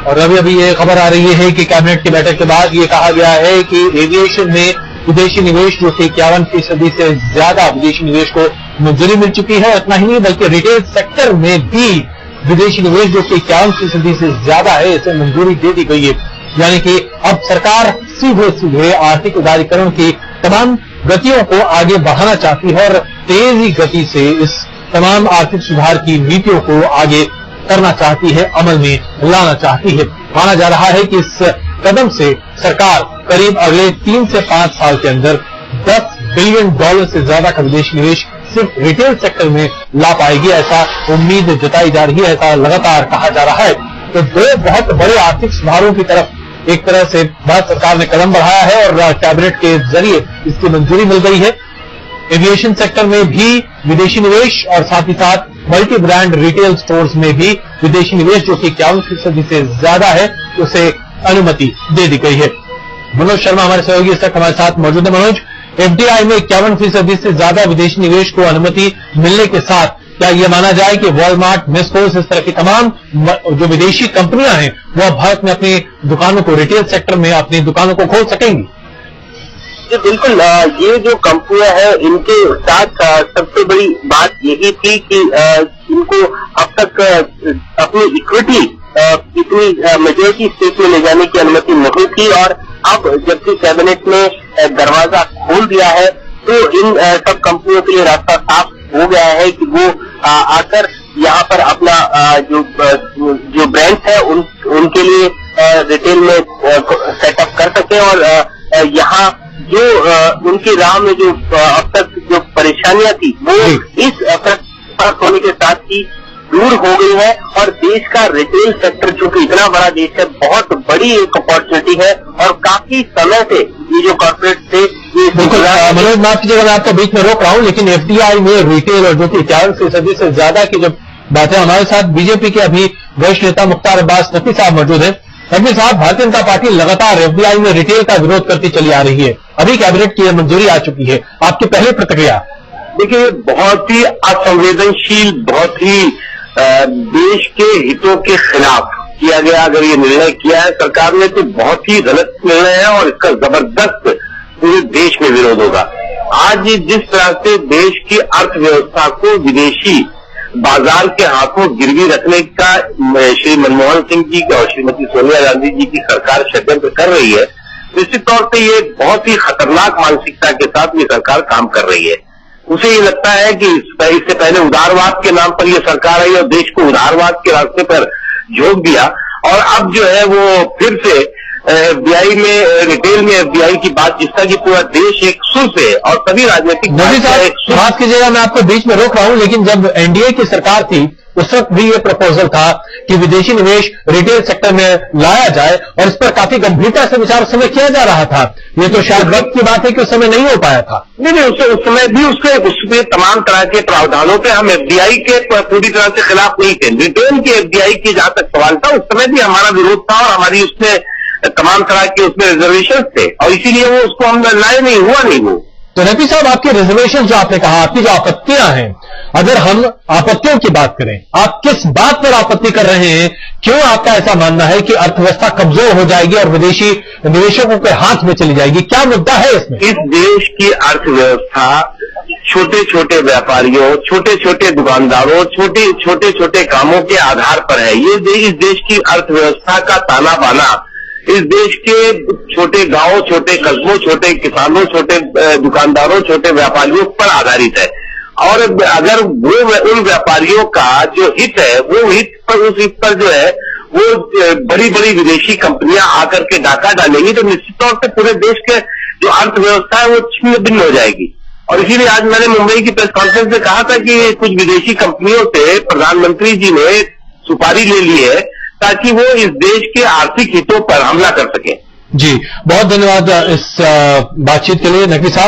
और अभी ये खबर आ रही है कि कैबिनेट की बैठक के बाद ये कहा गया है कि एविएशन में विदेशी निवेश जो कि 51% से ज्यादा विदेशी निवेश को मंजूरी मिल चुकी है। इतना ही नहीं बल्कि रिटेल सेक्टर में भी विदेशी निवेश जो कि 51% से ज्यादा है, इसे मंजूरी दे दी गई है। यानी कि अब सरकार सीधे सीधे आर्थिक उदारीकरण की तमाम गतियों को आगे बढ़ाना चाहती है और तेजी गति से इस तमाम आर्थिक सुधार की नीतियों को आगे करना चाहती है, अमल में लाना चाहती है। माना जा रहा है कि इस कदम से सरकार करीब अगले 3 से 5 साल के अंदर $10 बिलियन से ज्यादा का विदेशी निवेश सिर्फ रिटेल सेक्टर में ला पाएगी, ऐसा उम्मीद जताई जा रही है, ऐसा लगातार कहा जा रहा है। तो दो बहुत बड़े आर्थिक सुधारों की तरफ एक तरह से भारत सरकार ने कदम बढ़ाया है और कैबिनेट के जरिए इसकी मंजूरी मिल गई है। एविएशन सेक्टर में भी विदेशी निवेश और साथ ही साथ मल्टी ब्रांड रिटेल स्टोर्स में भी विदेशी निवेश जो कि 51% से ज्यादा है, उसे अनुमति दे दी गई है। मनोज शर्मा हमारे सहयोगी इस वक्त हमारे साथ मौजूद है। मनोज, एफडीआई में 51% से ज्यादा विदेशी निवेश को अनुमति मिलने के साथ क्या यह माना जाए कि वॉलमार्ट, मेस्कोस, इस तरह की तमाम जो विदेशी कंपनियां हैं वह भारत में अपनी दुकानों को, रिटेल सेक्टर में अपनी दुकानों को खोल सकेंगी? जी बिल्कुल, ये जो कंपनियां हैं इनके साथ सबसे बड़ी बात यही थी कि इनको अब तक अपनी इक्विटी इतनी मेजोरिटी स्टेक में ले जाने की अनुमति नहीं थी और अब जबकि कैबिनेट ने दरवाजा खोल दिया है तो इन सब कंपनियों के लिए रास्ता साफ हो गया है कि वो आकर यहाँ पर अपना जो ब्रांड्स है उनके लिए रिटेल में सेटअप कर सके और यहाँ जो उनकी राह में जो अब तक जो परेशानियां थी वो इस पास होने के साथ ही दूर हो गई है और देश का रिटेल सेक्टर जो कि इतना बड़ा देश है, बहुत बड़ी एक अपॉर्चुनिटी है और काफी समय से ये जो कॉर्पोरेट थे बिल्कुल। मनोज, माफ कीजिएगा मैं आपको बीच में रोक रहा हूं, लेकिन एफडीआई में रिटेल और जो कि 51% से ज्यादा की जब बात है, हमारे साथ बीजेपी के अभी वरिष्ठ नेता मुख्तार अब्बास नकवी साहब मौजूद है। नकवी साहब, भारतीय जनता पार्टी लगातार एफडीआई में रिटेल का विरोध करती चली आ रही है, अभी कैबिनेट की मंजूरी आ चुकी है, आपकी पहली प्रतिक्रिया? देखिए, बहुत ही असंवेदनशील, बहुत ही देश के हितों के खिलाफ किया गया अगर ये निर्णय किया है सरकार ने तो बहुत ही गलत निर्णय है और इसका जबरदस्त पूरे देश में विरोध होगा। आज जिस तरह से देश की अर्थव्यवस्था को विदेशी बाजार के हाथों गिरवी रखने का श्री मनमोहन सिंह जी और श्रीमती सोनिया गांधी जी की सरकार षड्यंत्र कर रही है, निश्चित तौर पे ये बहुत ही खतरनाक मानसिकता के साथ ये सरकार काम कर रही है। उसे ये लगता है कि इससे पहले उदारवाद के नाम पर ये सरकार आई और देश को उदारवाद के रास्ते पर झोंक दिया और अब जो है वो फिर से एफडीआई में, रिटेल में एफडीआई की बात जिसका कि पूरा देश एक सुर से और सभी राजनीतिक माफ कीजिएगा मैं आपको बीच में रोक रहा हूं, लेकिन जब एनडीए की सरकार थी उस वक्त भी ये प्रपोजल था कि विदेशी निवेश रिटेल सेक्टर में लाया जाए और इस पर काफी गंभीरता से विचार उस समय किया जा रहा था। ये तो शायद वक्त की बात है कि उस समय नहीं हो पाया था। नहीं, उस समय भी उसमें तमाम तरह के प्रावधानों पे हम एफडीआई के पूरी तरह से खिलाफ नहीं थे। रिटेल के एफडीआई की जहां तक सवाल था उस समय भी हमारा विरोध था और हमारी उसमें तमाम तरह के उसमें रिजर्वेशन थे और इसीलिए वो उसको हम लाए नहीं, हुआ नहीं वो। तो नकवी साहब, आपके रिजर्वेशन जो आपने कहा, आपकी जो आपत्तियां हैं, अगर हम आपत्तियों की बात करें, आप किस बात पर आपत्ति कर रहे हैं? क्यों आपका ऐसा मानना है कि अर्थव्यवस्था कमजोर हो जाएगी और विदेशी निवेशकों के हाथ में चली जाएगी? क्या मुद्दा है इसमें? इस देश की अर्थव्यवस्था छोटे छोटे व्यापारियों, छोटे छोटे दुकानदारों, छोटे छोटे कामों के आधार पर है। ये इस देश की अर्थव्यवस्था का ताना बाना इस देश के छोटे गांवों, छोटे कस्बों, छोटे किसानों, छोटे दुकानदारों, छोटे व्यापारियों पर आधारित है और अगर वो उन व्यापारियों का जो हित है वो उस हित पर जो है वो बड़ी बड़ी विदेशी कंपनियां आकर के डाका डालेंगी तो निश्चित तौर से पूरे देश के जो अर्थव्यवस्था है वो छिन्न भिन्न हो जाएगी। और इसीलिए आज मैंने मुंबई की प्रेस कॉन्फ्रेंस में कहा था कि कुछ विदेशी कंपनियों से प्रधानमंत्री जी ने सुपारी ले ली है ताकि वो इस देश के आर्थिक हितों पर हमला कर सके। जी, बहुत धन्यवाद इस बातचीत के लिए नकवी साहब।